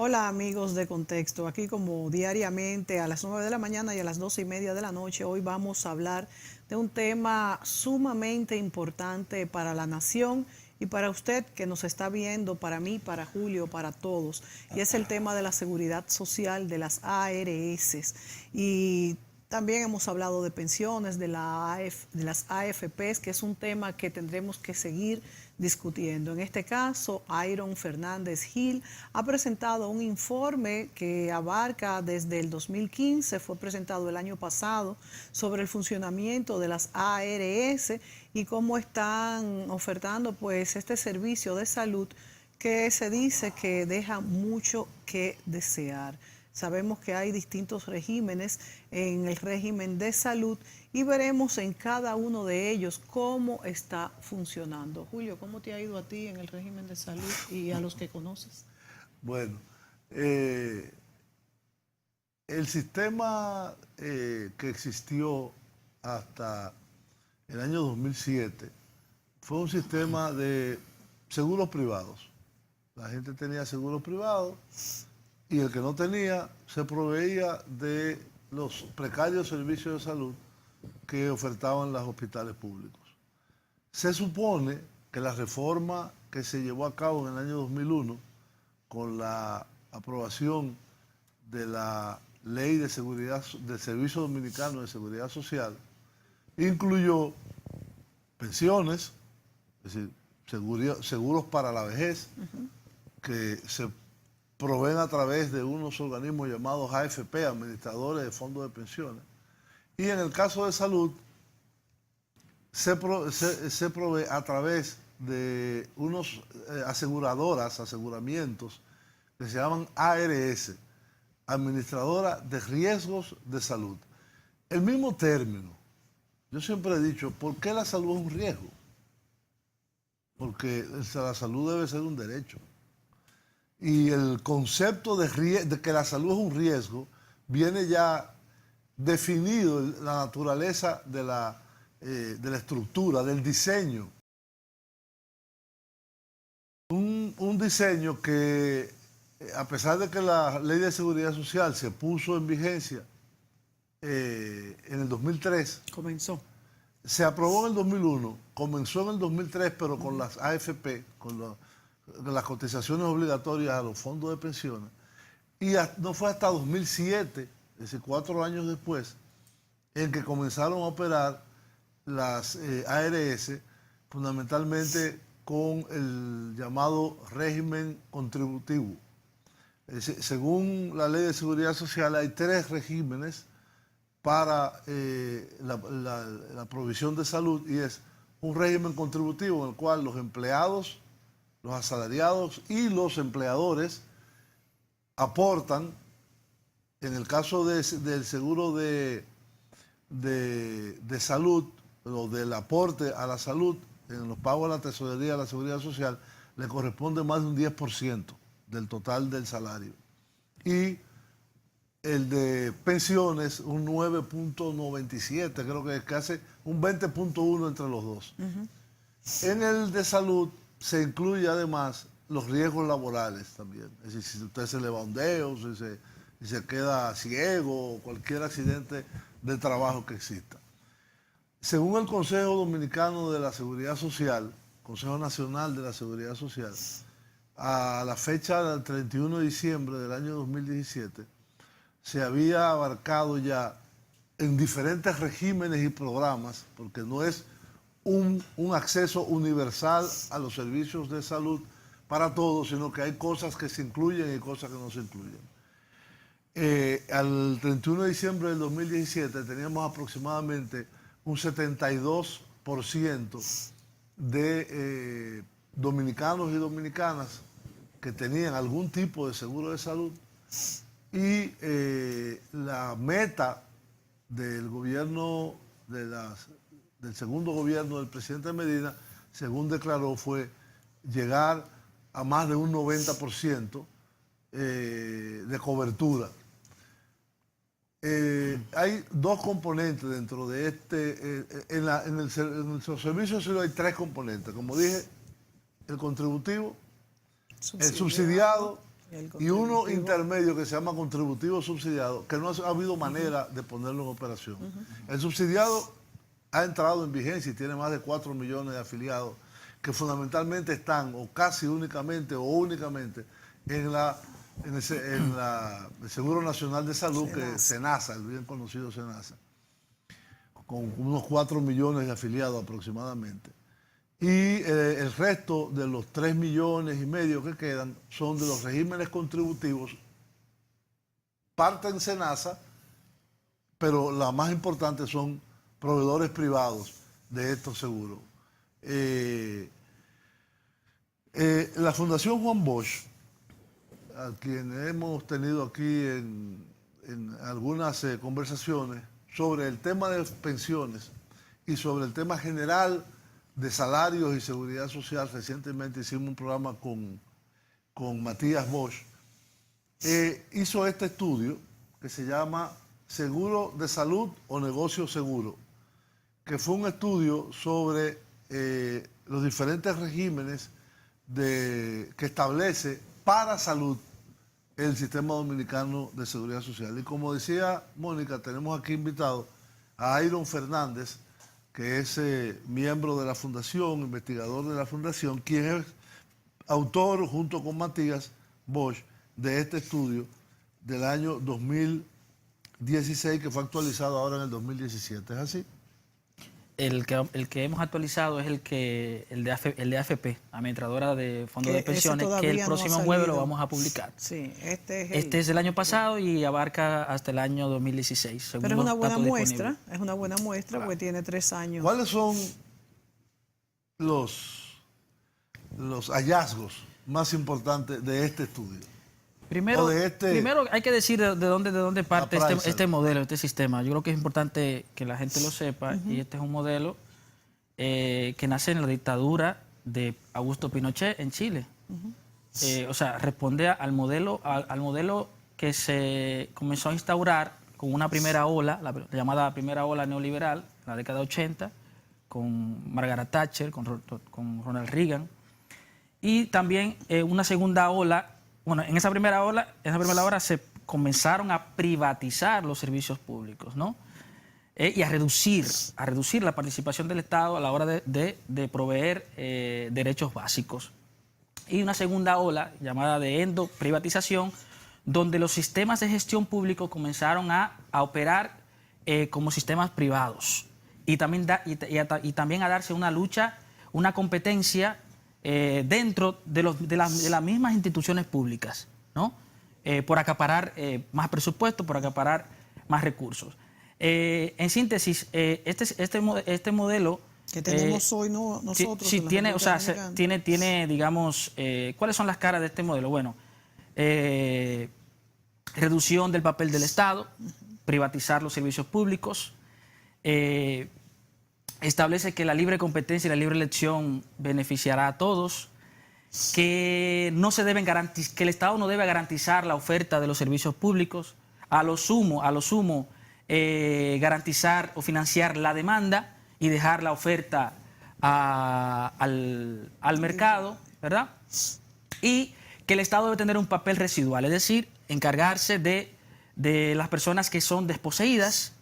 Hola amigos de Contexto, aquí como diariamente a las 9 de la mañana y a las 12:30 de la noche, hoy vamos a hablar de un tema sumamente importante para la nación y para usted que nos está viendo, para mí, para Julio, para todos, y es el tema de la seguridad social de las ARS. Y también hemos hablado de pensiones, de las AFPs, que es un tema que tendremos que seguir discutiendo. En este caso, Iron Fernández Gil ha presentado un informe que abarca desde el 2015, fue presentado el año pasado, sobre el funcionamiento de las ARS y cómo están ofertando pues este servicio de salud que se dice que deja mucho que desear. Sabemos que hay distintos regímenes en el régimen de salud y veremos en cada uno de ellos cómo está funcionando. Julio, ¿cómo te ha ido a ti en el régimen de salud y a los que conoces? Bueno, eh, el sistema que existió hasta el año 2007 fue un sistema de seguros privados. La gente tenía seguros privados y el que no tenía se proveía de los precarios servicios de salud que ofertaban los hospitales públicos. Se supone que la reforma que se llevó a cabo en el año 2001 con la aprobación de la Ley de Seguridad del Servicio Dominicano de Seguridad Social incluyó pensiones, es decir, seguros para la vejez, que se proveen a través de unos organismos llamados AFP, Administradores de Fondos de Pensiones, y en el caso de salud se provee a través de unos aseguramientos que se llaman ARS, Administradora de Riesgos de Salud. El mismo término. Yo siempre he dicho, ¿por qué la salud es un riesgo? Porque la salud debe ser un derecho. Y el concepto de que la salud es un riesgo viene ya definido en la naturaleza de la estructura, del diseño. Un diseño que, a pesar de que la Ley de Seguridad Social se puso en vigencia en el 2003, Comenzó. se aprobó en el 2001, comenzó en el 2003, pero con las AFP, con las cotizaciones obligatorias a los fondos de pensiones, y no fue hasta 2007, es decir, 4 años después, en que comenzaron a operar las ARS, fundamentalmente con el llamado régimen contributivo. Según la Ley de Seguridad Social, hay 3 regímenes para la provisión de salud, y es un régimen contributivo en el cual los empleados, los asalariados y los empleadores aportan. En el caso del seguro de salud, o del aporte a la salud, en los pagos a la tesorería de la Seguridad Social, le corresponde más de un 10% del total del salario. Y el de pensiones, un 9.97, creo que hace un 20.1 entre los dos. En el de salud se incluye además los riesgos laborales también. Es decir, si usted se le va un dedo, si se queda ciego, o cualquier accidente de trabajo que exista. Según el Consejo Dominicano de la Seguridad Social, Consejo Nacional de la Seguridad Social, a la fecha del 31 de diciembre del año 2017, se había abarcado ya en diferentes regímenes y programas, porque no es un acceso universal a los servicios de salud para todos, sino que hay cosas que se incluyen y cosas que no se incluyen. Al 31 de diciembre del 2017 teníamos aproximadamente un 72% de dominicanos y dominicanas que tenían algún tipo de seguro de salud, y la meta del gobierno, del segundo gobierno del presidente Medina, según declaró, fue llegar a más de un 90% de cobertura. Hay 2 componentes dentro de en el servicio de salud hay 3 componentes. Como dije, el contributivo, el subsidiado y uno intermedio que se llama contributivo subsidiado, que no ha habido manera de ponerlo en operación. El subsidiado ha entrado en vigencia y tiene más de 4 millones de afiliados que fundamentalmente están o casi únicamente o únicamente en el Seguro Nacional de Salud, que es SENASA, el bien conocido SENASA, con unos 4 millones de afiliados aproximadamente. Y el resto de los 3 millones y medio que quedan son de los regímenes contributivos, parte en SENASA, pero la más importante son proveedores privados de estos seguros. La Fundación Juan Bosch, a quien hemos tenido aquí en algunas conversaciones sobre el tema de pensiones y sobre el tema general de salarios y seguridad social, recientemente hicimos un programa con Matías Bosch, hizo este estudio que se llama Seguro de Salud o Negocio Seguro, que fue un estudio sobre los diferentes regímenes que establece para salud el sistema dominicano de seguridad social. Y como decía Mónica, tenemos aquí invitado a Iron Fernández, que es miembro de la Fundación, investigador de la Fundación, quien es autor, junto con Matías Bosch, de este estudio del año 2016, que fue actualizado ahora en el 2017. ¿Es así? El que hemos actualizado es el de AFP, Administradora de Fondos de Pensiones, que el próximo jueves lo vamos a publicar. Sí, este es del año pasado y abarca hasta el año 2016. Pero es una buena muestra, porque tiene 3 años. ¿Cuáles son los hallazgos más importantes de este estudio? Primero hay que decir de dónde parte este modelo, este sistema. Yo creo que es importante que la gente lo sepa, y este es un modelo que nace en la dictadura de Augusto Pinochet en Chile. O sea, responde al modelo que se comenzó a instaurar con una primera ola, la llamada primera ola neoliberal, en la década de 80, con Margaret Thatcher, con Ronald Reagan, y también una segunda ola. Bueno, en esa primera ola se comenzaron a privatizar los servicios públicos, ¿no? Y a reducir la participación del Estado a la hora de proveer derechos básicos. Y una segunda ola llamada de endoprivatización, donde los sistemas de gestión público comenzaron a operar como sistemas privados y también a darse una lucha, una competencia dentro de las mismas instituciones públicas, ¿no? Por acaparar más presupuesto, por acaparar más recursos. En síntesis, este modelo que tenemos hoy nosotros. Sí, tiene, digamos, ¿cuáles son las caras de este modelo? Bueno, reducción del papel del Estado, privatizar los servicios públicos, establece que la libre competencia y la libre elección beneficiará a todos, que el Estado no debe garantizar la oferta de los servicios públicos, a lo sumo garantizar o financiar la demanda y dejar la oferta al mercado, ¿verdad? Y que el Estado debe tener un papel residual, es decir, encargarse de las personas que son desposeídas,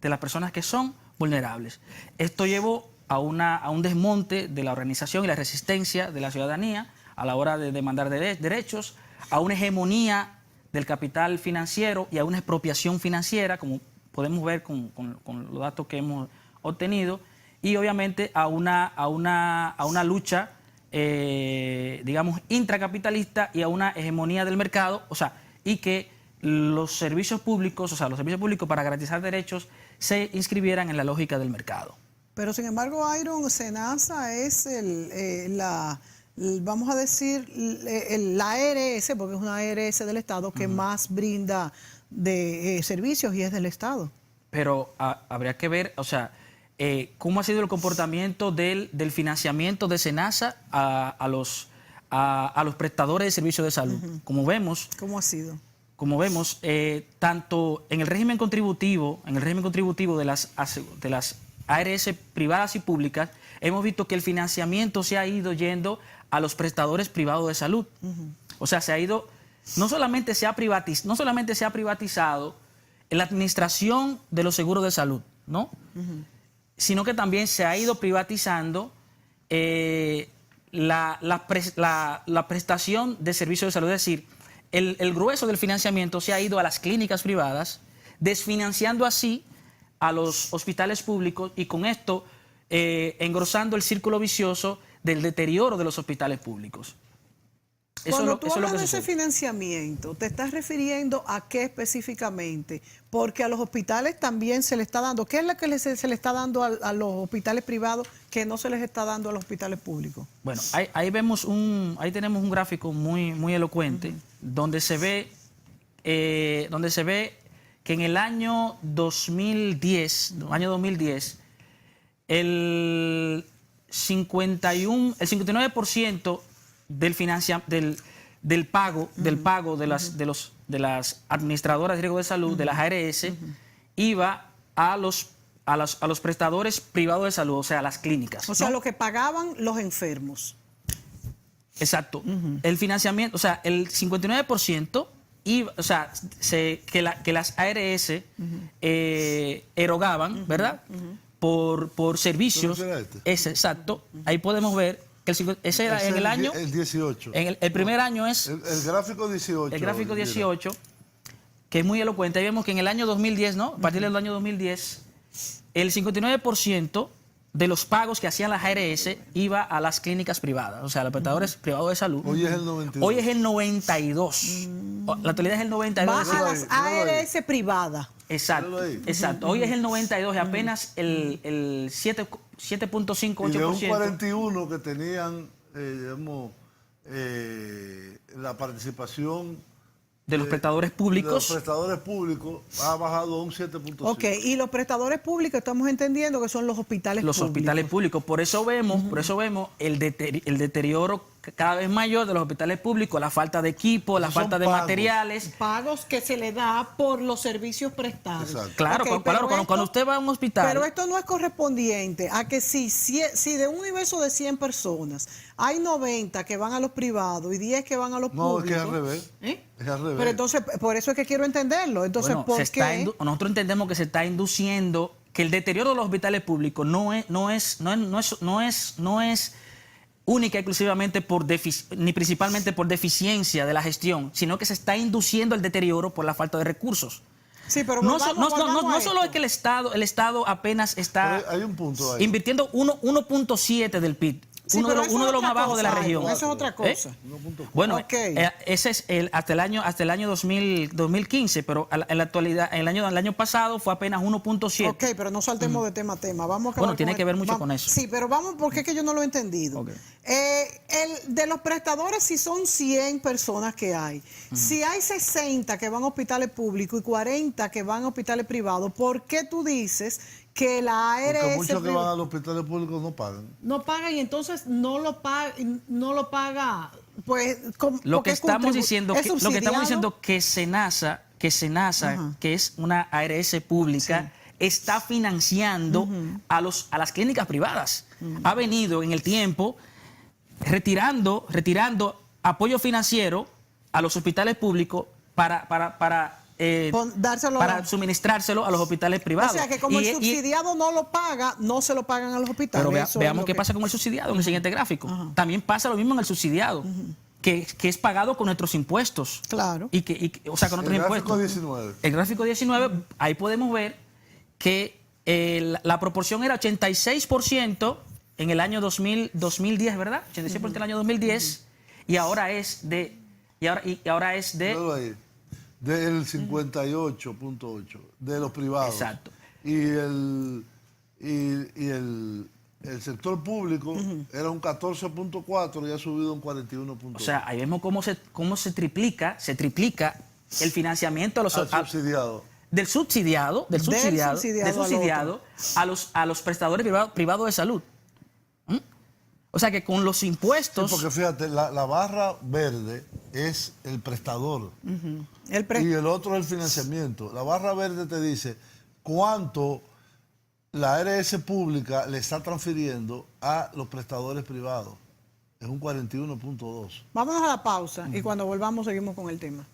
de las personas que son vulnerables. Esto llevó a un desmonte de la organización y la resistencia de la ciudadanía a la hora de demandar derechos, a una hegemonía del capital financiero y a una expropiación financiera, como podemos ver con los datos que hemos obtenido, y obviamente a una lucha, digamos, intracapitalista y a una hegemonía del mercado, o sea, y que los servicios públicos para garantizar derechos se inscribieran en la lógica del mercado. Pero sin embargo, Iron, SENASA es vamos a decir, la ARS, porque es una ARS del Estado que más brinda de servicios y es del Estado. Pero habría que ver, o sea, cómo ha sido el comportamiento del financiamiento de SENASA a los prestadores de servicios de salud. Como vemos... ¿Cómo ha sido? Como vemos, tanto en el régimen contributivo de las ARS privadas y públicas, hemos visto que el financiamiento se ha ido yendo a los prestadores privados de salud. O sea, se ha ido no solamente se ha privatizado la administración de los seguros de salud, ¿no? Sino que también se ha ido privatizando la prestación de servicios de salud. Es decir, el grueso del financiamiento se ha ido a las clínicas privadas, desfinanciando así a los hospitales públicos y con esto engrosando el círculo vicioso del deterioro de los hospitales públicos. Cuando tú hablas de ese financiamiento, ¿te estás refiriendo a qué específicamente? Porque a los hospitales también se le está dando. ¿Qué es lo que se le está dando a los hospitales privados que no se les está dando a los hospitales públicos? Bueno, ahí tenemos un gráfico muy elocuente donde se ve que en el año 2010, el 59% del pago de las administradoras de riesgo de salud, de las ARS, iba a los prestadores privados de salud, o sea, a las clínicas. O sea, lo que pagaban los enfermos. Exacto. El financiamiento, o sea, el 59% iba, o sea, que las ARS erogaban, ¿verdad? Por servicios. Exacto. Ahí podemos ver que ese era en el año. El 18. El primer año es. El gráfico 18. El gráfico 18, que es muy elocuente. Ahí vemos que en el año 2010, ¿no? A partir del año 2010, el 59% de los pagos que hacían las ARS iba a las clínicas privadas, o sea, a los prestadores privados de salud. Hoy es el 92. Hoy es el 92. La actualidad es el 92. Va a las ARS privadas. Exacto, exacto. Hoy es el 92 y apenas el 7.58%. Y de un 41 que tenían, la participación de los prestadores públicos. De los prestadores públicos ha bajado a un 7.5. Ok, y los prestadores públicos estamos entendiendo que son los hospitales públicos. Los hospitales públicos. Por eso vemos el deterioro cada vez mayor de los hospitales públicos, la falta de equipo, la falta de materiales. Pagos que se le da por los servicios prestados. Exacto. Claro, cuando usted va a un hospital. Pero esto no es correspondiente a que si de un universo de 100 personas hay 90 que van a los privados y 10 que van a los públicos. No, es que es al revés. Es al revés. Pero entonces, por eso es que quiero entenderlo. Entonces, bueno, ¿por qué? Nosotros entendemos que se está induciendo que el deterioro de los hospitales públicos no es única y exclusivamente ni principalmente por deficiencia de la gestión, sino que se está induciendo el deterioro por la falta de recursos. Sí, pero no solo es que el Estado apenas está hay un punto ahí. invirtiendo 1.7 del PIB. Sí, uno de los más bajos de la región. Eso es otra cosa. Bueno, okay. Ese es hasta el año 2015, pero en la actualidad, el año pasado fue apenas 1.7. Ok, pero no saltemos de tema a tema. Vamos a acabar bueno, tiene que ver mucho con eso. Sí, pero vamos, porque es que yo no lo he entendido. Okay. De los prestadores, si son 100 personas que hay, si hay 60 que van a hospitales públicos y 40 que van a hospitales privados, ¿por qué tú dices que la ARS... Porque muchos que van a los hospitales públicos no pagan? No pagan y entonces no lo paga... Pues, lo que estamos diciendo que Senasa, que es una ARS pública, está financiando a las clínicas privadas. Ha venido en el tiempo retirando apoyo financiero a los hospitales públicos para suministrárselo a los hospitales privados. O sea que como el subsidiado no lo paga, no se lo pagan a los hospitales. Pero veamos qué pasa con el subsidiado en el siguiente gráfico. También pasa lo mismo en el subsidiado, que es pagado con nuestros impuestos. Claro. O sea, con otros impuestos. El gráfico 19, ahí podemos ver que la proporción era 86% en el año 2010, ¿verdad? 86% en el año 2010 y ahora es de del 58.8 de los privados. Exacto. Y el sector público era un 14.4 y ha subido un 41.8. O sea, ahí vemos cómo se triplica el financiamiento a del subsidiado a los prestadores privados de salud. O sea que con los impuestos... Sí, porque fíjate, la barra verde es el prestador y el otro es el financiamiento. La barra verde te dice cuánto la ARS pública le está transfiriendo a los prestadores privados. es un 41.2. Vámonos a la pausa y cuando volvamos seguimos con el tema.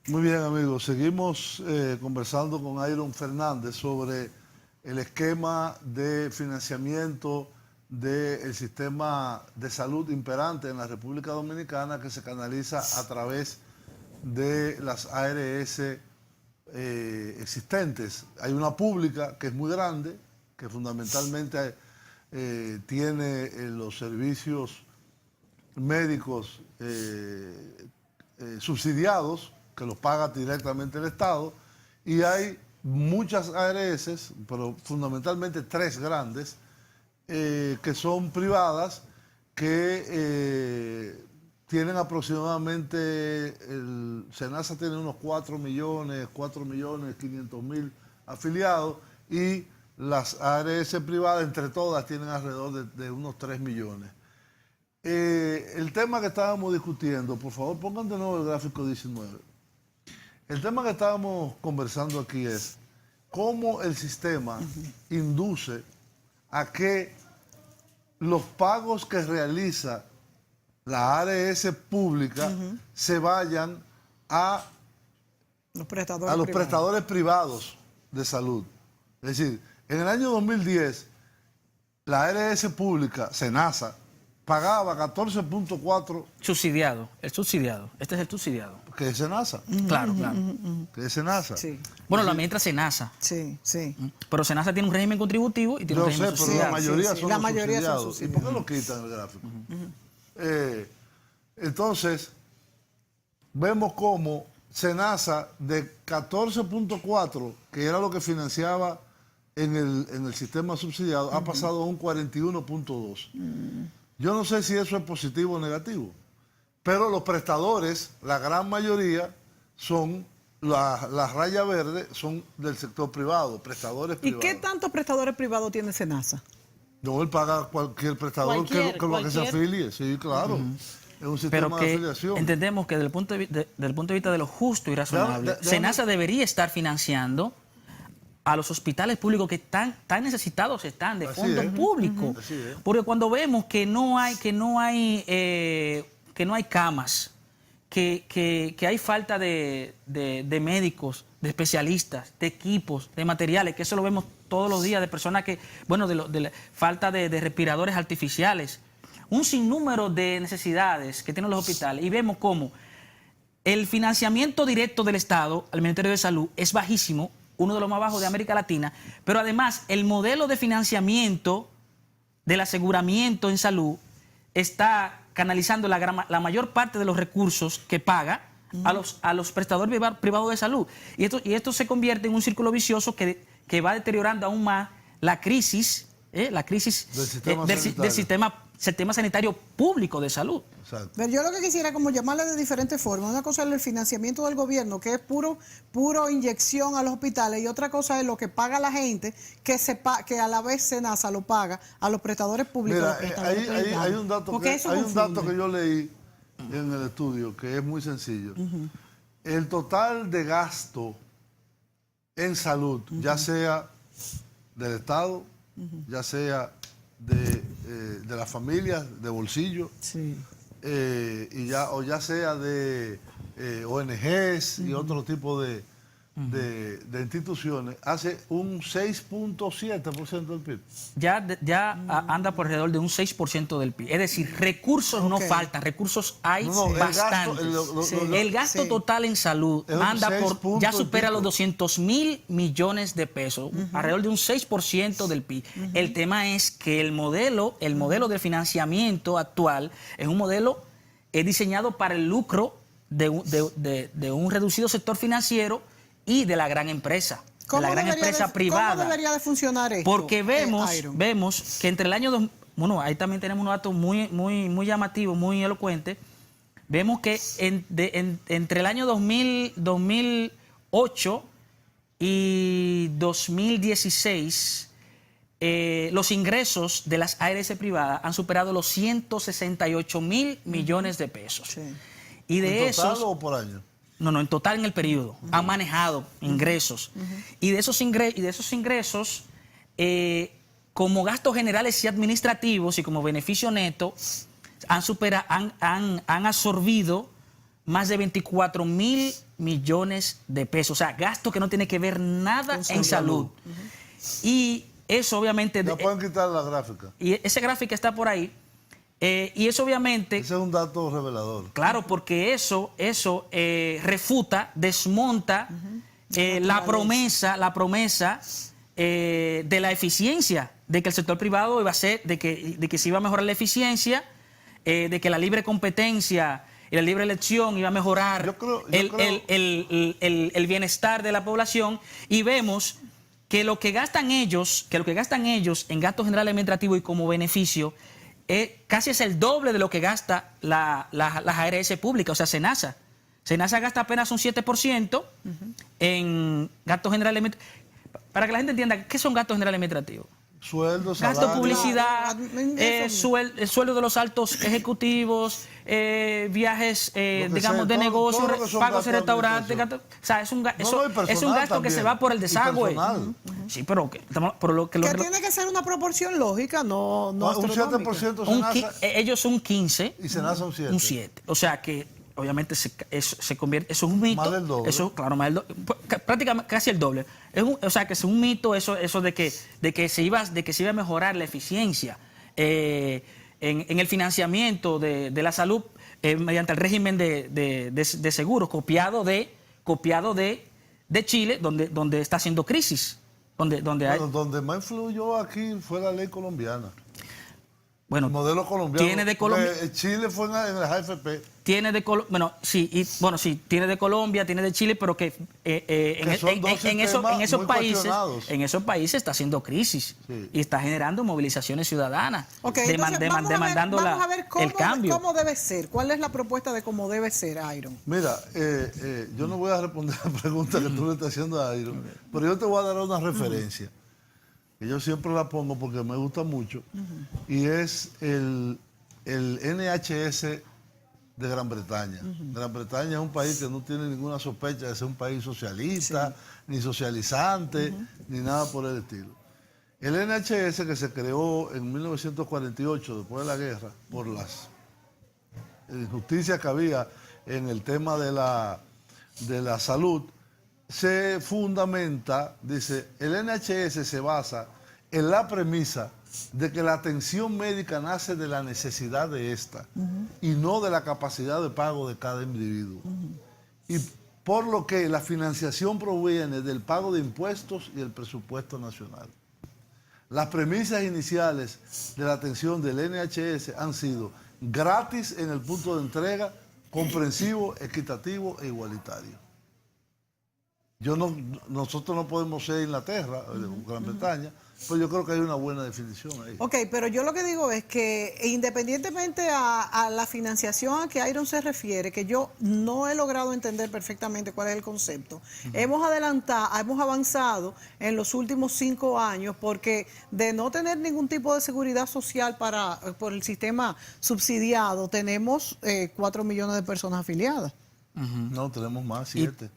Muy bien, amigos. Seguimos conversando con Iron Fernández sobre el esquema de financiamiento del sistema de salud imperante en la República Dominicana, que se canaliza a través de las ARS existentes. Hay una pública que es muy grande, que fundamentalmente tiene los servicios médicos subsidiados, que los paga directamente el Estado, y hay muchas ARS, pero fundamentalmente 3 grandes, que son privadas, que tienen aproximadamente, SENASA tiene unos 4.500.000 afiliados, y las ARS privadas, entre todas, tienen alrededor de unos 3 millones. El tema que estábamos discutiendo, por favor, pongan de nuevo el gráfico 19. El tema que estábamos conversando aquí es cómo el sistema induce a que los pagos que realiza la ARS pública se vayan a los prestadores privados de salud. Es decir, en el año 2010, la ARS pública, SENASA, pagaba 14.4... Subsidiado, el subsidiado. Este es el subsidiado. ¿Qué es SENASA? Claro, claro. ¿Qué es SENASA? Sí. Bueno, lo administra SENASA. Sí, sí. Pero SENASA tiene un régimen contributivo y tiene un régimen pero subsidiado. la mayoría Sí, son la los mayoría son subsidiados. ¿Y subsidiados. por qué lo quitan el gráfico? Entonces, vemos cómo SENASA de 14.4, que era lo que financiaba en el sistema subsidiado, ha pasado a un 41.2. Yo no sé si eso es positivo o negativo, pero los prestadores, la gran mayoría, son, la raya verde, son del sector privado, prestadores privados. ¿Y qué tantos prestadores privados tiene SENASA? No, él paga cualquier prestador que se afilie, sí, claro. Es un sistema Pero que de afiliación. entendemos que desde el punto de vista de lo justo y razonable, SENASA debería estar financiando a los hospitales públicos que tan necesitados están de fondos públicos. Porque cuando vemos que no hay camas, que hay falta de médicos, de especialistas, de equipos, de materiales, que eso lo vemos todos los días, de personas que, bueno, de la falta de respiradores artificiales, un sinnúmero de necesidades que tienen los hospitales, y vemos cómo el financiamiento directo del Estado al Ministerio de Salud es bajísimo, uno de los más bajos de América Latina, pero además el modelo de financiamiento del aseguramiento en salud está canalizando la mayor parte de los recursos que paga a los prestadores privados de salud. Y esto se convierte en un círculo vicioso que va deteriorando aún más la crisis del sistema sanitario público de salud. Exacto. Pero yo lo que quisiera como llamarle de diferentes formas. Una cosa es el financiamiento del gobierno, que es puro inyección a los hospitales, y otra cosa es lo que paga la gente, que a la vez SENASA lo paga a los prestadores públicos. Mira, hay un dato que yo leí en el estudio que es muy sencillo. El total de gasto en salud, ya sea del Estado, ya sea de las familias, de bolsillo, Sí. o ya sea de ONGs y otro tipo de instituciones, hace un 6.7% del PIB. Ya anda por alrededor de un 6% del PIB. Es decir, recursos no faltan, recursos hay bastantes. El gasto total en salud anda ya supera los 200.000 millones de pesos, alrededor de un 6% del PIB. El tema es que el modelo de financiamiento actual es un modelo diseñado para el lucro de un reducido sector financiero y de la gran empresa, de la gran empresa privada. ¿Cómo debería de funcionar esto? Porque vemos que entre el año... Bueno, ahí también tenemos un dato muy llamativo, muy elocuente. Vemos que entre el año 2008 y 2016, los ingresos de las ARS privadas han superado los 168.000 millones de pesos. Sí. Y de ¿En total o por año? No, en total en el periodo. Han manejado ingresos. Y de esos ingresos, como gastos generales y administrativos y como beneficio neto, han absorbido más de 24.000 millones de pesos. O sea, gasto que no tiene que ver nada en salud. Y eso obviamente... ¿No pueden quitar la gráfica? Y esa gráfica está por ahí. Y eso obviamente... Ese es un dato revelador. Claro, porque eso refuta, desmonta la promesa de la eficiencia, de que el sector privado iba a ser, de que se iba a mejorar la eficiencia, de que la libre competencia y la libre elección iba a mejorar el bienestar de la población, y vemos que lo que gastan ellos en gastos generales administrativos y como beneficio casi es el doble de lo que gasta las ARS públicas, o sea, SENASA. SENASA gasta apenas un 7% en gastos generales administrativos. Para que la gente entienda, ¿qué son gastos generales administrativos? Sueldos, gasto de publicidad, sueldo de los altos ejecutivos, viajes, digamos, de negocio, pagos de restaurantes. O sea, es un gasto también, que se va por el desagüe. Sí, pero lo que tiene que ser una proporción lógica, no un 7% SENASA. Ellos son 15. Y SENASA un 7. Un 7. O sea que obviamente se convierte, eso es un mito. Más del doble. Eso, claro, más del doble, prácticamente casi el doble. O sea que es un mito eso de que se iba a mejorar la eficiencia en el financiamiento de la salud mediante el régimen de seguros copiado de Chile, donde está haciendo crisis. Donde más influyó aquí fue la ley colombiana. Bueno, el modelo colombiano. Tiene de Colombia. Chile fue en el AFP. Tiene de Colombia, tiene de Colombia, tiene de Chile, pero que en esos países está haciendo crisis y está generando movilizaciones ciudadanas, demandando el cambio. ¿Cómo debe ser? ¿Cuál es la propuesta de cómo debe ser, Iron? Mira, yo no voy a responder la pregunta que tú le estás haciendo a Iron, pero yo te voy a dar una referencia. Que yo siempre la pongo porque me gusta mucho, y es el NHS de Gran Bretaña. Gran Bretaña es un país que no tiene ninguna sospecha de ser un país socialista, ni socializante, ni nada por el estilo. El NHS, que se creó en 1948, después de la guerra, por las injusticias que había en el tema de la salud, se fundamenta, dice, el NHS se basa en la premisa de que la atención médica nace de la necesidad de esta y no de la capacidad de pago de cada individuo. Y por lo que la financiación proviene del pago de impuestos y el presupuesto nacional. Las premisas iniciales de la atención del NHS han sido gratis en el punto de entrega, comprensivo, equitativo e igualitario. Nosotros no podemos ser Inglaterra, Gran Bretaña, pero yo creo que hay una buena definición ahí. Ok, pero yo lo que digo es que independientemente a la financiación a que Iron se refiere, que yo no he logrado entender perfectamente cuál es el concepto, hemos avanzado en los últimos 5 años porque de no tener ningún tipo de seguridad social por el sistema subsidiado, tenemos 4 millones de personas afiliadas. No, tenemos más, 7.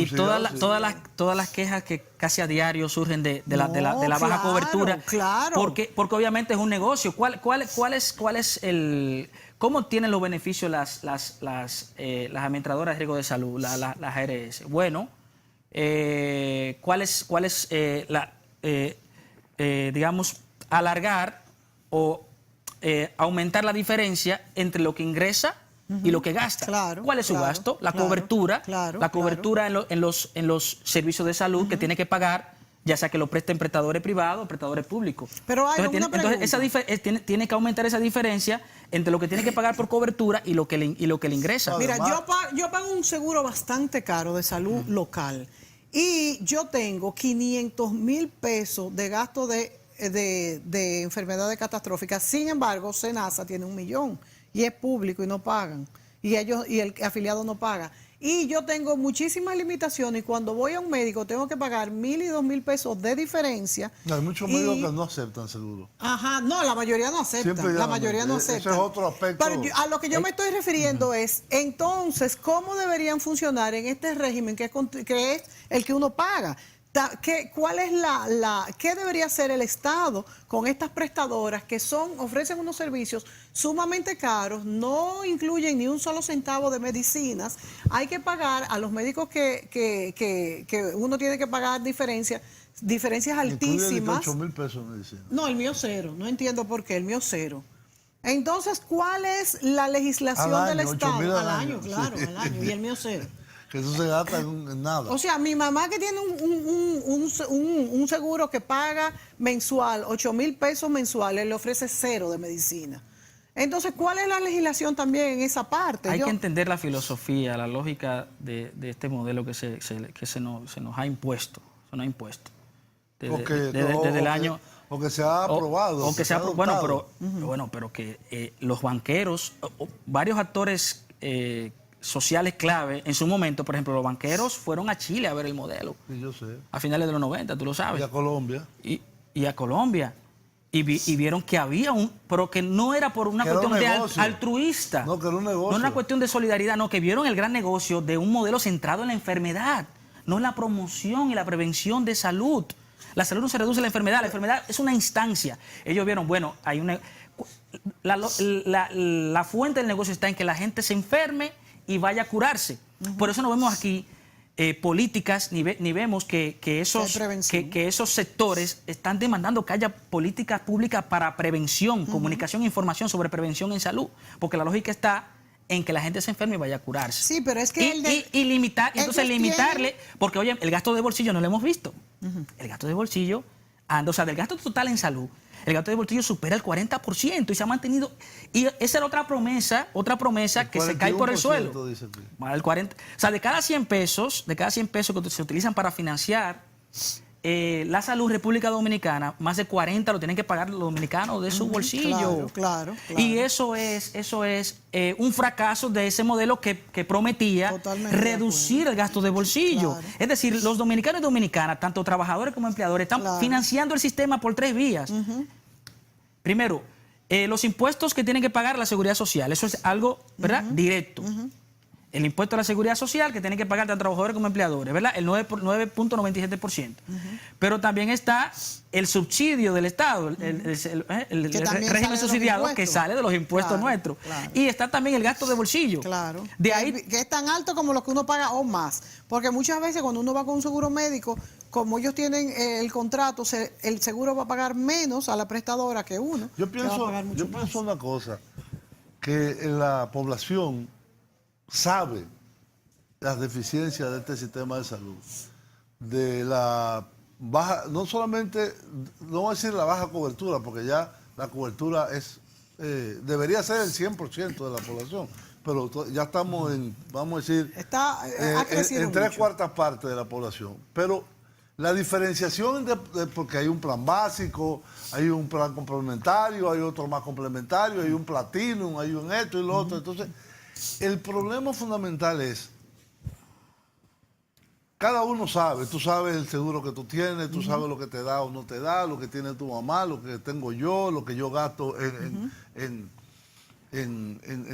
Todas las quejas que casi a diario surgen de la baja cobertura, porque obviamente es un negocio. ¿Cómo tienen los beneficios las administradoras de riesgo de salud, las ARS? Bueno, digamos, alargar o aumentar la diferencia entre lo que ingresa y lo que gasta. ¿Cuál es su gasto? La cobertura. La cobertura en los servicios de salud que tiene que pagar, ya sea que lo presten prestadores privados o prestadores públicos. Pero hay tiene que aumentar esa diferencia entre lo que tiene que pagar por cobertura y lo que le ingresa. Mira, yo pago un seguro bastante caro de salud local y yo tengo 500,000 pesos de gasto de enfermedades catastróficas. Sin embargo, SENASA tiene 1 millón. Y es público y no pagan. Y el afiliado no paga. y yo tengo muchísimas limitaciones y cuando voy a un médico tengo que pagar 1,000 y 2,000 pesos de diferencia. No, hay muchos médicos que no aceptan seguro. Ajá, no, la mayoría no aceptan. La mayoría no aceptan. Ese es otro aspecto. Pero a lo que yo me estoy refiriendo es, entonces, ¿cómo deberían funcionar en este régimen que es el que uno paga? ¿Cuál es qué debería hacer el Estado con estas prestadoras que ofrecen unos servicios sumamente caros, no incluyen ni un solo centavo de medicinas? Hay que pagar a los médicos que uno tiene que pagar diferencias altísimas. 8,000 pesos de medicina. No, el mío cero. No entiendo por qué, el mío cero. Entonces, ¿cuál es la legislación del Estado? Al año, claro, al año. Y el mío cero. Que eso se gasta en nada. O sea, mi mamá que tiene un seguro que paga mensual, 8,000 pesos mensuales, le ofrece cero de medicina. Entonces, ¿cuál es la legislación también en esa parte? Hay que entender la filosofía, la lógica de este modelo que se nos ha impuesto. Se nos ha impuesto. Desde el año... O que se ha aprobado. Pero que los banqueros, varios actores sociales clave en su momento, por ejemplo, los banqueros fueron a Chile a ver el modelo. Sí, yo sé. A finales de los 90, tú lo sabes. Y a Colombia. Y a Colombia. Y vieron que había pero que no era por una cuestión de altruista. No, que era un negocio. No era una cuestión de solidaridad, no, que vieron el gran negocio de un modelo centrado en la enfermedad, no en la promoción y la prevención de salud. La salud no se reduce a la enfermedad es una instancia. Ellos vieron, bueno, hay la fuente del negocio está en que la gente se enferme y vaya a curarse. Por eso no vemos aquí políticas, ni vemos que esos sectores están demandando que haya políticas públicas para prevención, comunicación e información sobre prevención en salud, porque la lógica está en que la gente se enferme y vaya a curarse. Sí, pero es que limitarle, porque oye, el gasto de bolsillo no lo hemos visto. El gasto de bolsillo, del gasto total en salud, el gasto de bolsillo supera el 40% y se ha mantenido. Y esa era otra promesa que se cae por el suelo. El 40, o sea, de cada 100 pesos que se utilizan para financiar la salud República Dominicana, más de 40 lo tienen que pagar los dominicanos de su bolsillo. Claro. Y eso es un fracaso de ese modelo que prometía reducir el gasto de bolsillo. Claro. Es decir, los dominicanos y dominicanas, tanto trabajadores como empleadores, están financiando el sistema por 3 vías. Primero, los impuestos que tienen que pagar la Seguridad Social, eso es algo, ¿verdad?, directo. El impuesto a la Seguridad Social que tienen que pagar tanto trabajadores como empleadores, ¿verdad? El 9.97%. Pero también está el subsidio del Estado, el régimen subsidiado que sale de los impuestos nuestros. Claro. Y está también el gasto de bolsillo. Claro. De ahí, que es tan alto como lo que uno paga o más. Porque muchas veces cuando uno va con un seguro médico, como ellos tienen el contrato, el seguro va a pagar menos a la prestadora que uno. Yo pienso una cosa, que la población sabe las deficiencias de este sistema de salud, de la baja, no solamente, no voy a decir la baja cobertura, porque ya la cobertura debería ser el 100% de la población, pero ya estamos vamos a decir, en 3/4 partes de la población. Pero la diferenciación, porque hay un plan básico, hay un plan complementario, hay otro más complementario, hay un platinum, hay un esto y lo otro, entonces el problema fundamental es, cada uno sabe, tú sabes el seguro que tú tienes, tú sabes lo que te da o no te da, lo que tiene tu mamá, lo que tengo yo, lo que yo gasto en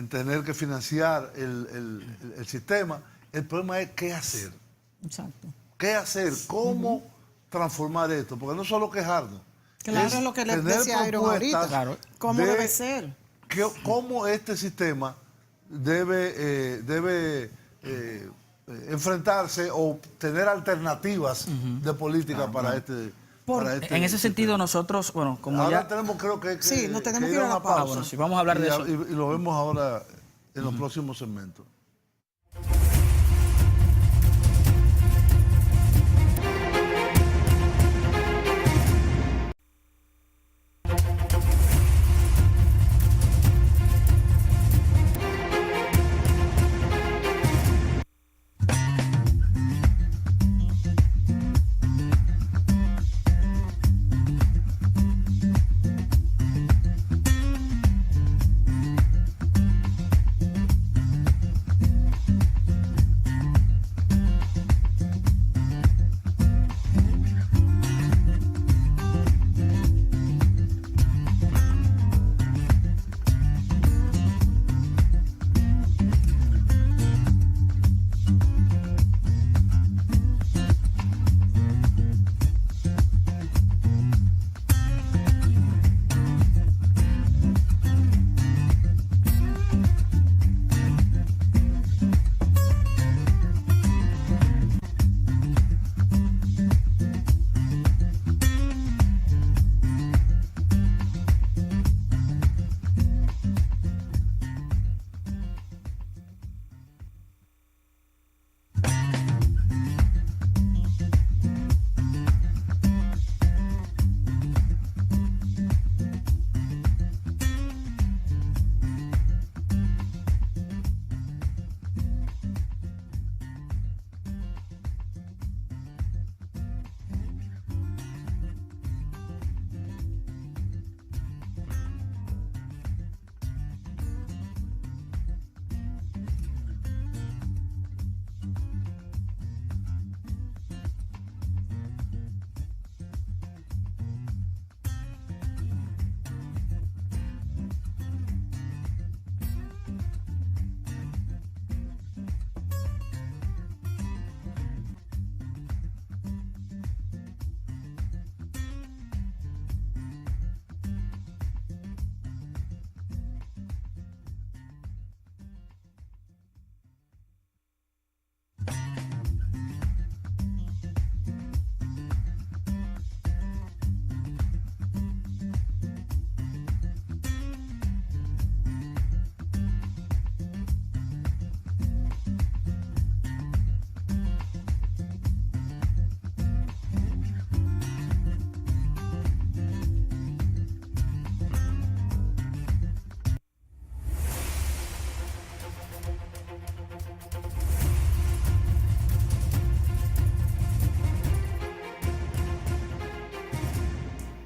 tener que financiar el sistema. El problema es qué hacer. Exacto. ¿Qué hacer? ¿Cómo transformar esto? Porque no solo quejarnos. Claro, es lo que les decía Iron ahorita. Claro. ¿Cómo debe ser? ¿Cómo este sistema debe enfrentarse o tener alternativas de política para este en ese sentido nosotros, bueno, como ahora ya tenemos, creo que nos tenemos que ir a una pausa. Bueno, sí, vamos a hablar de eso y lo vemos ahora en los próximos segmentos.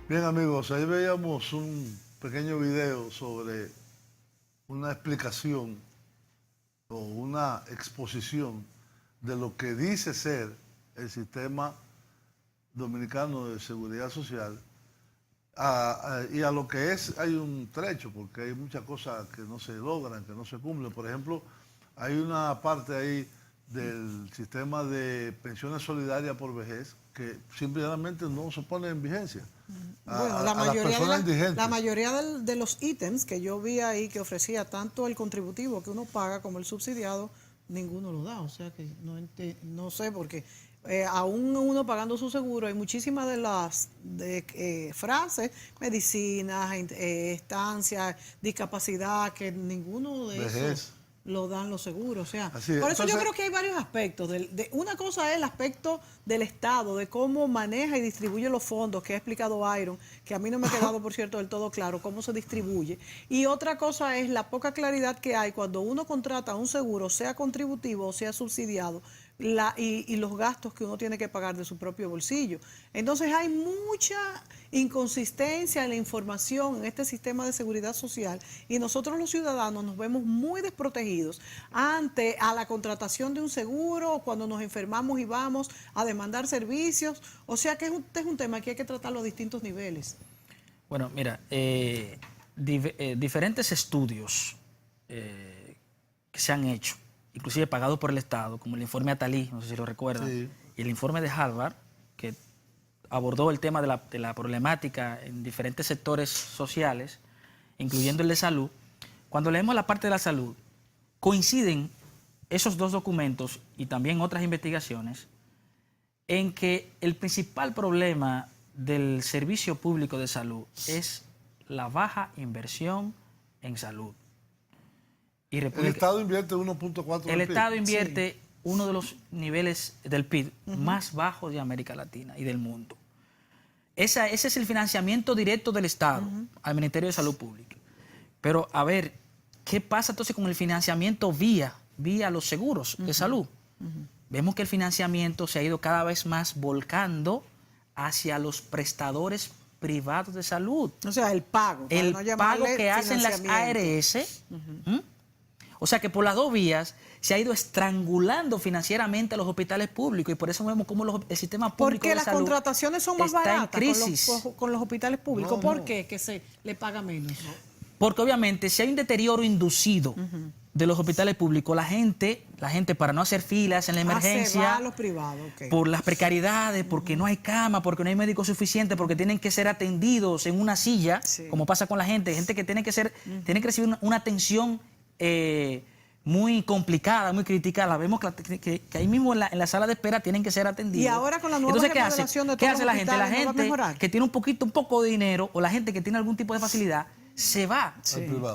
Bien, amigos, ahí veíamos un pequeño video sobre una explicación o una exposición de lo que dice ser el sistema dominicano de seguridad social y a lo que es. Hay un trecho, porque hay muchas cosas que no se logran, que no se cumplen. Por ejemplo, hay una parte ahí del sistema de pensiones solidarias por vejez que simplemente no se pone en vigencia. Bueno, la mayoría de los ítems que yo vi ahí que ofrecía tanto el contributivo que uno paga como el subsidiado, ninguno lo da. O sea que no sé por qué. Aún uno pagando su seguro, hay muchísimas de las frases, medicinas, estancias, discapacidad, que ninguno de esos lo dan los seguros. O sea, por eso entonces, yo creo que hay varios aspectos. Una cosa es el aspecto del Estado, de cómo maneja y distribuye los fondos, que ha explicado Iron, que a mí no me ha quedado, por cierto, del todo claro cómo se distribuye. Y otra cosa es la poca claridad que hay cuando uno contrata un seguro, sea contributivo o sea subsidiado, y los gastos que uno tiene que pagar de su propio bolsillo. Entonces hay mucha inconsistencia en la información en este sistema de seguridad social y nosotros los ciudadanos nos vemos muy desprotegidos ante a la contratación de un seguro, cuando nos enfermamos y vamos a demandar servicios. O sea que este es un tema que hay que tratarlo a distintos niveles. Bueno, mira, diferentes estudios que se han hecho, inclusive pagados por el Estado, como el informe Atalí, no sé si lo recuerdan, sí, y el informe de Harvard, que abordó el tema de la problemática en diferentes sectores sociales, incluyendo el de salud. Cuando leemos la parte de la salud, coinciden esos dos documentos y también otras investigaciones en que el principal problema del servicio público de salud es la baja inversión en salud. Y el Estado invierte 1.4%. El Estado invierte uno de los niveles del PIB más bajos de América Latina y del mundo. Ese es el financiamiento directo del Estado al Ministerio de Salud Pública. Pero, a ver, ¿qué pasa entonces con el financiamiento vía los seguros de salud? Vemos que el financiamiento se ha ido cada vez más volcando hacia los prestadores privados de salud. O sea, el pago. El pago que hacen las ARS. O sea que por las dos vías se ha ido estrangulando financieramente a los hospitales públicos y por eso vemos cómo el sistema público de salud está en crisis. Porque las contrataciones son más baratas con los hospitales públicos. ¿Por qué? Que se le paga menos. Porque obviamente si hay un deterioro inducido de los hospitales públicos, la gente para no hacer filas en la emergencia, se va a los privados, por las precariedades, porque no hay cama, porque no hay médicos suficientes, porque tienen que ser atendidos en una silla, como pasa con la gente que tiene que recibir una atención muy complicada, muy criticada. Vemos que ahí mismo en la sala de espera tienen que ser atendidos. Y ahora con la nueva remodelación de todos los hospitales, la gente que tiene un poco de dinero o la gente que tiene algún tipo de facilidad se va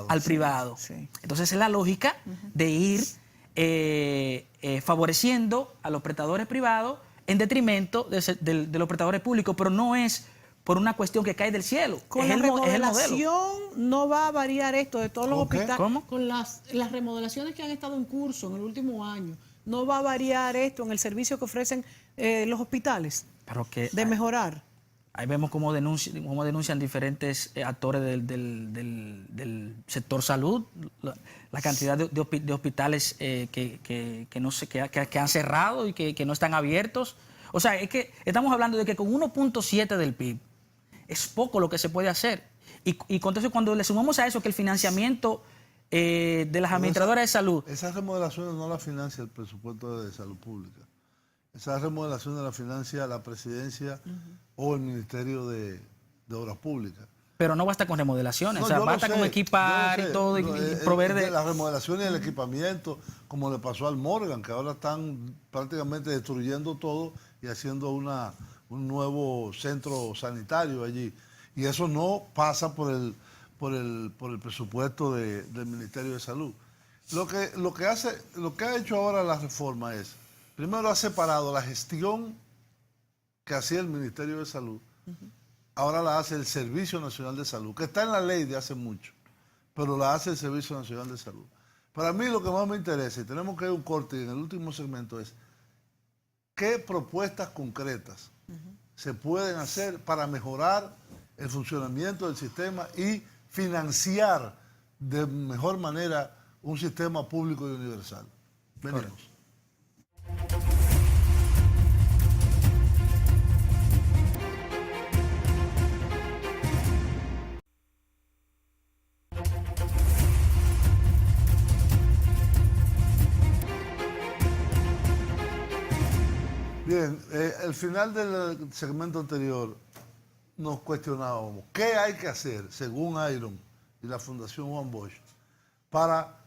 al privado. Entonces es la lógica de ir favoreciendo a los prestadores privados en detrimento de los prestadores públicos, pero no es por una cuestión que cae del cielo. Con la remodelación no va a variar esto de todos los hospitales. ¿Cómo? Con las remodelaciones que han estado en curso en el último año, no va a variar esto en el servicio que ofrecen los hospitales de mejorar. Ahí vemos cómo denuncian diferentes actores del sector salud, la cantidad de hospitales que han cerrado y que no están abiertos. O sea, es que estamos hablando de que con 1.7 del PIB es poco lo que se puede hacer. Y entonces cuando le sumamos a eso que el financiamiento de las administradoras de salud... Esas remodelaciones no las financia el presupuesto de salud pública. Esas remodelaciones las financia la presidencia o el Ministerio de Obras Públicas. Pero no basta con remodelaciones, basta con equipar y todo y proveer de... Las remodelaciones y el equipamiento, como le pasó al Morgan, que ahora están prácticamente destruyendo todo y haciendo un nuevo centro sanitario allí. Y eso no pasa por el presupuesto del Ministerio de Salud. Lo que ha hecho ahora la reforma es, primero ha separado la gestión que hacía el Ministerio de Salud, ahora la hace el Servicio Nacional de Salud, que está en la ley de hace mucho, pero la hace el Servicio Nacional de Salud. Para mí lo que más me interesa, y tenemos que ir a un corte en el último segmento, es qué propuestas concretas se pueden hacer para mejorar el funcionamiento del sistema y financiar de mejor manera un sistema público y universal. Venimos. Bien, al final del segmento anterior nos cuestionábamos qué hay que hacer, según Iron y la Fundación Juan Bosch, para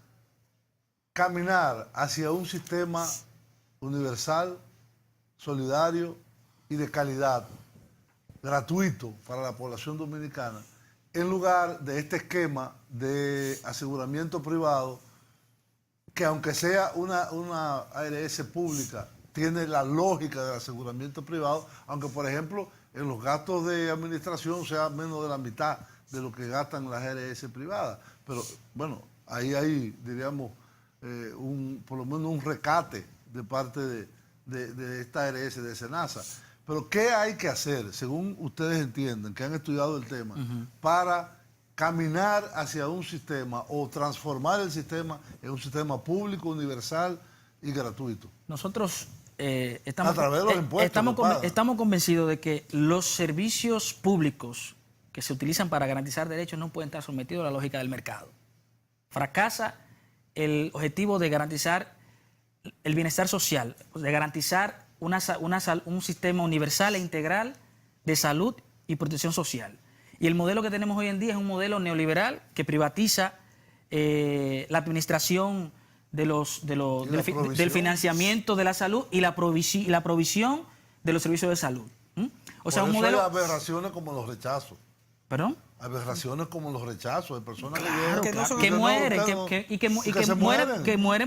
caminar hacia un sistema universal, solidario y de calidad, gratuito para la población dominicana, en lugar de este esquema de aseguramiento privado que, aunque sea una ARS pública, tiene la lógica del aseguramiento privado, aunque por ejemplo en los gastos de administración sea menos de la mitad de lo que gastan las ARS privadas. Pero bueno, ahí hay, diríamos, por lo menos un recate de parte de esta ARS, de SENASA. Pero ¿qué hay que hacer, según ustedes entienden, que han estudiado el tema, para caminar hacia un sistema o transformar el sistema en un sistema público, universal y gratuito? Nosotros estamos, a través de los impuestos, estamos convencidos de que los servicios públicos que se utilizan para garantizar derechos no pueden estar sometidos a la lógica del mercado. Fracasa el objetivo de garantizar el bienestar social, de garantizar un sistema universal e integral de salud y protección social. Y el modelo que tenemos hoy en día es un modelo neoliberal que privatiza la administración del financiamiento de la salud y la provisión de los servicios de salud. O sea, por un eso modelo... hay aberraciones como los rechazos. ¿Perdón? Aberraciones como los rechazos de personas que mueren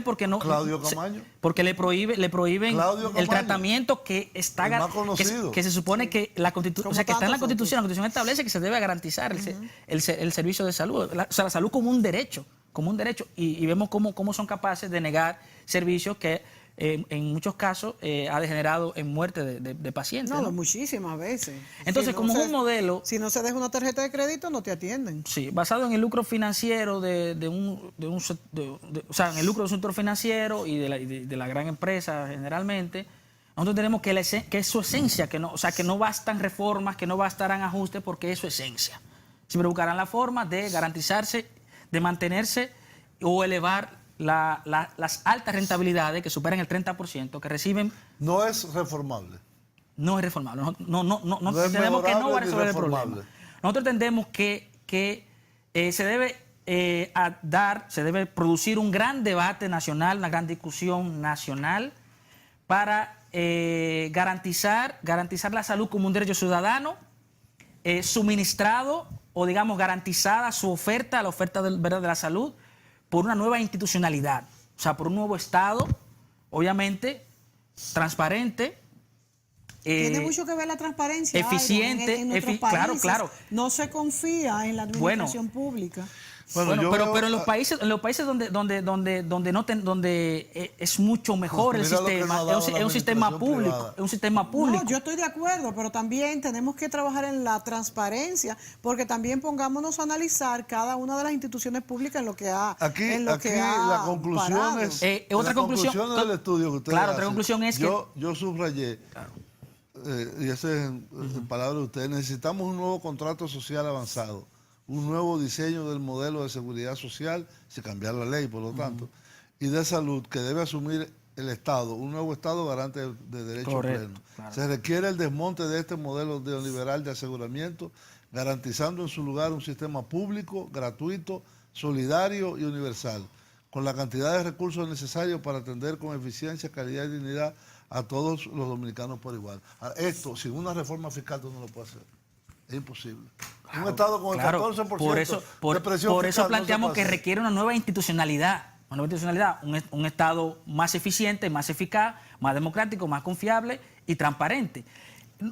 porque no... Claudio Camaño. Porque le prohíben el tratamiento que está... Que se supone que la Constitución... O sea, que está en la Constitución. La Constitución establece que se debe garantizar el servicio de salud. O sea, la salud como un derecho. Y vemos cómo son capaces de negar servicios que en muchos casos ha degenerado en muerte de pacientes. No, muchísimas veces. Entonces, como es un modelo... Si no se deja una tarjeta de crédito, no te atienden. Sí, basado en el lucro financiero o sea, en el lucro del sector financiero y de la gran empresa generalmente, nosotros tenemos que es su esencia, que no bastan reformas, que no bastarán ajustes, porque es su esencia. Siempre buscarán la forma de garantizarse, de mantenerse o elevar las altas rentabilidades que superan el 30% que reciben. No es reformable. No es reformable. No entendemos que no va a resolver el problema. Nosotros entendemos que se debe producir un gran debate nacional, una gran discusión nacional para garantizar la salud como un derecho ciudadano, suministrado o digamos garantizada su oferta, la oferta de la salud, por una nueva institucionalidad, o sea, por un nuevo Estado, obviamente, transparente. Tiene mucho que ver la transparencia. Eficiente, en nuestros países, claro. No se confía en la administración pública. Pero en los países donde es mucho mejor el sistema, es un sistema público, No, yo estoy de acuerdo, pero también tenemos que trabajar en la transparencia, porque también pongámonos a analizar cada una de las instituciones públicas en lo que ha la conclusión es otra conclusión del estudio que ustedes otra hacen. conclusión es yo subrayé, y ese es en palabras de ustedes, necesitamos un nuevo contrato social avanzado, un nuevo diseño del modelo de seguridad social, sin cambiar la ley, por lo tanto, y de salud que debe asumir el Estado, un nuevo Estado garante de derechos plenos. Claro. Se requiere el desmonte de este modelo neoliberal de aseguramiento, garantizando en su lugar un sistema público, gratuito, solidario y universal, con la cantidad de recursos necesarios para atender con eficiencia, calidad y dignidad a todos los dominicanos por igual. Esto, sin una reforma fiscal, tú no lo puedes hacer. Es imposible. Claro, un Estado con el 14% de presión por eso fiscal planteamos que requiere una nueva institucionalidad. Un Estado más eficiente, más eficaz, más democrático, más confiable y transparente.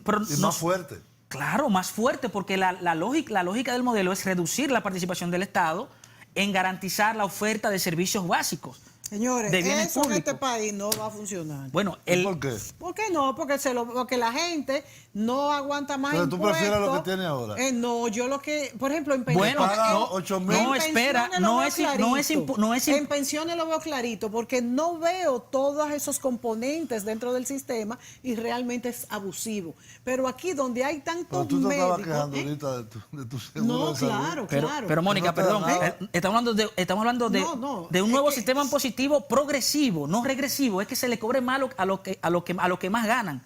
Pero más fuerte. Claro, más fuerte, porque la lógica del modelo es reducir la participación del Estado en garantizar la oferta de servicios básicos. Señores, de bienes eso en públicos. este país no va a funcionar. Bueno, ¿Por qué? ¿Por qué no? Porque la gente no aguanta más Pero tú impuestos. prefieres lo que tiene ahora. No, yo lo que, por ejemplo, en Bueno, pensiones. no, espera, En pensiones lo veo clarito, porque no veo todos esos componentes dentro del sistema y realmente es abusivo. Pero aquí donde hay tantos Pero tú te médicos. estabas quejando ahorita de tu seguro No, de salud. claro, Pero, claro. pero Mónica, No te da perdón, nada. estamos hablando de, No, de un nuevo es que- sistema impositivo progresivo, no regresivo. Es que se le cobre más a lo que más ganan.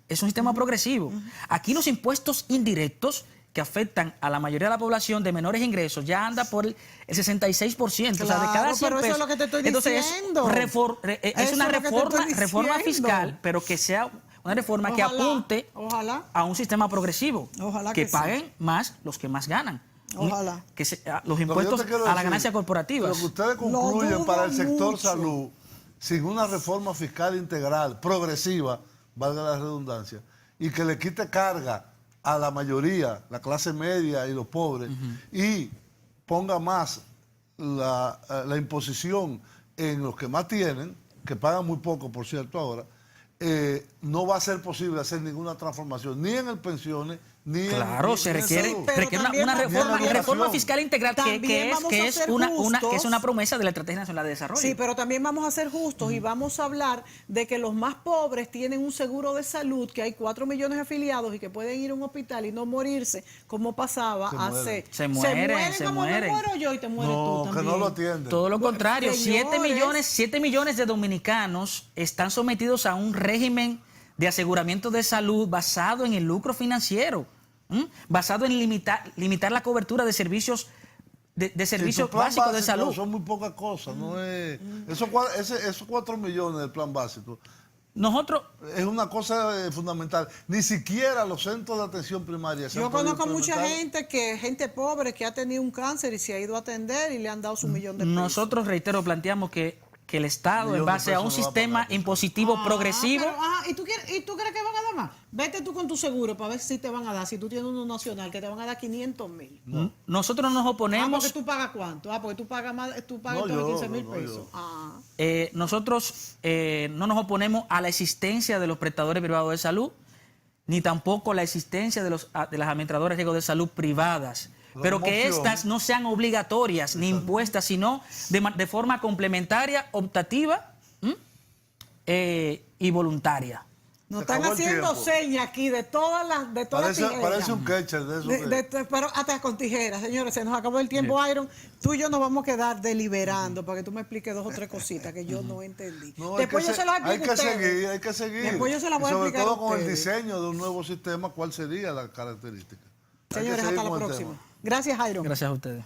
Es un sistema progresivo. Aquí los impuestos indirectos que afectan a la mayoría de la población de menores ingresos ya anda por el 66%. O sea, de cada Claro, 100 pero eso es pesos. lo que te estoy Entonces, diciendo. es Eso una es lo que te estoy reforma diciendo. fiscal, pero que sea una reforma que apunte Ojalá. a un sistema progresivo. Ojalá que que sí. paguen más los que más ganan. Ojalá. Que los Lo que yo impuestos te quiero a la decir, ganancia corporativa. Lo que ustedes Lo concluyen dudo para el sector mucho. salud, sin una reforma fiscal integral, progresiva, valga la redundancia, y que le quite carga a la mayoría, la clase media y los pobres, y ponga más la imposición en los que más tienen, que pagan muy poco, por cierto, ahora, no va a ser posible hacer ninguna transformación, ni en el pensiones, ni Claro, en se ni en requiere, salud. Pero requiere también una vamos- reforma, también- reforma fiscal integral también que vamos a ser justos. una promesa de la Estrategia Nacional de Desarrollo. Sí, pero también vamos a ser justos y vamos a hablar de que los más pobres tienen un seguro de salud, que hay 4 millones de afiliados y que pueden ir a un hospital y no morirse, como pasaba hace. Se mueren. Como me muero yo y te mueres tú No, también. que no lo atienden. Todo lo Bueno, contrario, señores. 7 millones de dominicanos están sometidos a un régimen de aseguramiento de salud basado en el lucro financiero, basado en limitar la cobertura de servicios de servicios tu plan básicos de básico salud. Son muy pocas cosas, no es. Esos 4 millones del plan básico Nosotros, es una cosa fundamental. Ni siquiera los centros de atención primaria. se Yo han podido conozco mucha implementar. gente pobre que ha tenido un cáncer y se ha ido a atender y le han dado su millón de pesos. nosotros, reitero, planteamos que el Estado, en Millón de base a un pesos no va a sistema pagar. impositivo progresivo, ¿Y tú crees que van a dar más? Vete tú con tu seguro para ver si te van a dar. Si tú tienes uno nacional, que te van a dar 500,000. nosotros nos oponemos. Porque tú pagas cuánto. Porque tú pagas más, tú pagas No, entonces yo, 15,000 no, pesos. yo. Nosotros no nos oponemos a la existencia de los prestadores privados de salud, ni tampoco a la existencia de las administradoras de riesgo de salud privadas, pero que Promoción. estas no sean obligatorias ni impuestas, sino de forma complementaria, optativa y voluntaria. Nos Se están acabó el haciendo tiempo. señas aquí de todas las tijeras. Parece un catcher de eso. Pero hasta con tijeras, señores, se nos acabó el tiempo, Iron. Tú y yo nos vamos a quedar deliberando para que tú me expliques 2 o 3 cositas que yo no entendí. No, Después yo se las hay explico que a ustedes. seguir, hay que seguir. Después yo se las voy a Y sobre explicar a todo con el ustedes. diseño de un nuevo sistema, ¿cuál sería la característica? Hay que Señores, seguir hasta la con el próxima. tema. Gracias, Iron. Gracias a ustedes.